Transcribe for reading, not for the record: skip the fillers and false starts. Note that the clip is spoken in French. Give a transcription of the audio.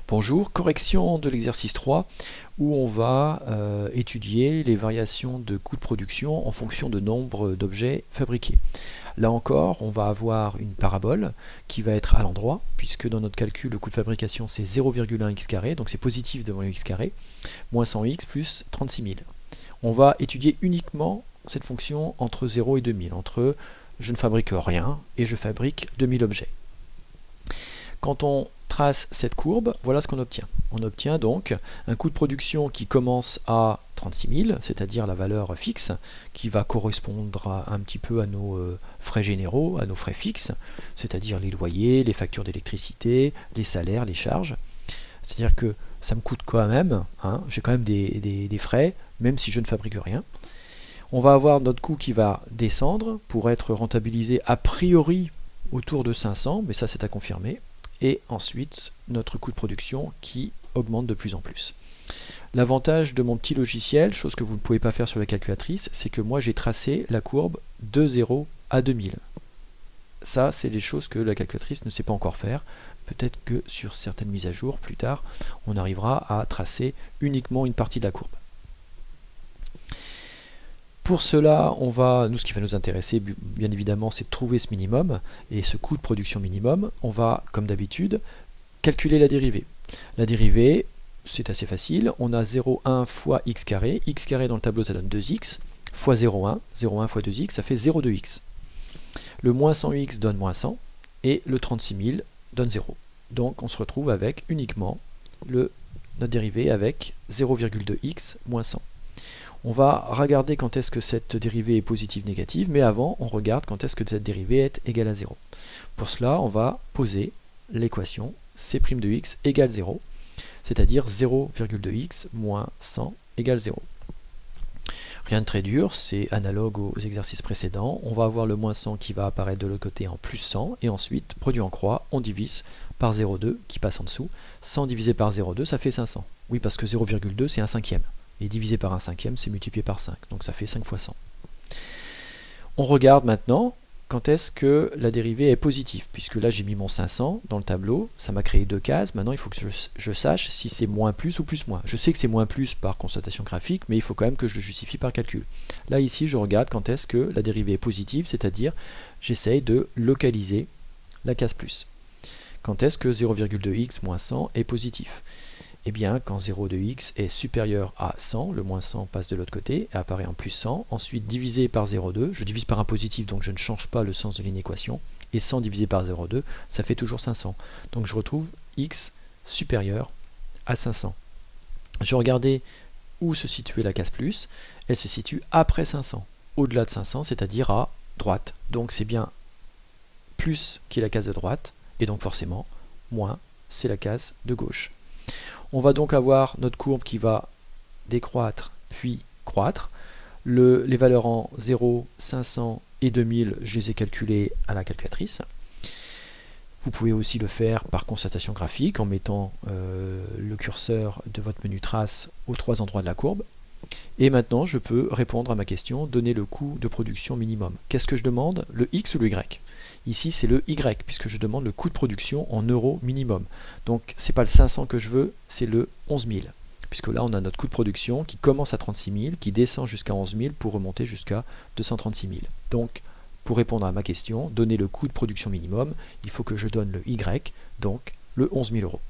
Bonjour, correction de l'exercice 3 où on va étudier les variations de coûts de production en fonction de nombre d'objets fabriqués. Là encore, on va avoir une parabole qui va être à l'endroit, puisque dans notre calcul, le coût de fabrication c'est 0,1 x carré, donc c'est positif devant le x carré, moins 100x plus 36 000. On va étudier uniquement cette fonction entre 0 et 2000, entre je ne fabrique rien et je fabrique 2000 objets. Quand on trace cette courbe, voilà ce qu'on obtient. On obtient donc un coût de production qui commence à 36 000, c'est-à-dire la valeur fixe, qui va correspondre un petit peu à nos frais généraux, à nos frais fixes, c'est-à-dire les loyers, les factures d'électricité, les salaires, les charges. C'est-à-dire que ça me coûte quand même, j'ai quand même des frais, même si je ne fabrique rien. On va avoir notre coût qui va descendre pour être rentabilisé a priori autour de 500, mais ça c'est à confirmer. Et ensuite notre coût de production qui augmente de plus en plus. L'avantage de mon petit logiciel, chose que vous ne pouvez pas faire sur la calculatrice, c'est que moi j'ai tracé la courbe de 0 à 2000. Ça, c'est des choses que la calculatrice ne sait pas encore faire. Peut-être que sur certaines mises à jour, plus tard, on arrivera à tracer uniquement une partie de la courbe. Pour cela, nous, ce qui va nous intéresser, bien évidemment, c'est de trouver ce minimum et ce coût de production minimum. On va, comme d'habitude, calculer la dérivée. La dérivée, c'est assez facile. On a 0,1 fois x carré. X carré dans le tableau, ça donne 2x, fois 0,1. 0,1 fois 2x, ça fait 0,2x. Le moins 100x donne moins 100, et le 36 000 donne 0. Donc, on se retrouve avec uniquement notre dérivée avec 0,2x moins 100. On va regarder quand est-ce que cette dérivée est positive, négative, mais avant, on regarde quand est-ce que cette dérivée est égale à 0. Pour cela, on va poser l'équation c' de x égale 0, c'est-à-dire 0,2x moins 100 égale 0. Rien de très dur, c'est analogue aux exercices précédents. On va avoir le moins 100 qui va apparaître de l'autre côté en plus 100, et ensuite, produit en croix, on divise par 0,2 qui passe en dessous. 100 divisé par 0,2, ça fait 500. Oui, parce que 0,2, c'est un cinquième. Et divisé par un cinquième, c'est multiplié par 5. Donc ça fait 5 fois 100. On regarde maintenant quand est-ce que la dérivée est positive. Puisque là, j'ai mis mon 500 dans le tableau. Ça m'a créé deux cases. Maintenant, il faut que je sache si c'est moins plus ou plus moins. Je sais que c'est moins plus par constatation graphique, mais il faut quand même que je le justifie par calcul. Là, ici, je regarde quand est-ce que la dérivée est positive, c'est-à-dire j'essaye de localiser la case plus. Quand est-ce que 0,2x moins 100 est positif? Eh bien, quand 0,2x est supérieur à 100, le moins 100 passe de l'autre côté et apparaît en plus 100. Ensuite, divisé par 0,2, je divise par un positif, donc je ne change pas le sens de l'inéquation. Et 100 divisé par 0,2, ça fait toujours 500. Donc je retrouve x supérieur à 500. Je regardais où se situait la case plus. Elle se situe après 500, au-delà de 500, c'est-à-dire à droite. Donc c'est bien plus qui est la case de droite, et donc forcément, moins, c'est la case de gauche. On va donc avoir notre courbe qui va décroître puis croître. Les valeurs en 0, 500 et 2000, je les ai calculées à la calculatrice. Vous pouvez aussi le faire par constatation graphique en mettant le curseur de votre menu trace aux trois endroits de la courbe. Et maintenant, je peux répondre à ma question, donner le coût de production minimum. Qu'est-ce que je demande? Le X ou le Y? Ici, c'est le Y, puisque je demande le coût de production en euros minimum. Donc, ce n'est pas le 500 que je veux, c'est le 11 000. Puisque là, on a notre coût de production qui commence à 36 000, qui descend jusqu'à 11 000 pour remonter jusqu'à 236 000. Donc, pour répondre à ma question, donner le coût de production minimum, il faut que je donne le Y, donc le 11 000 euros.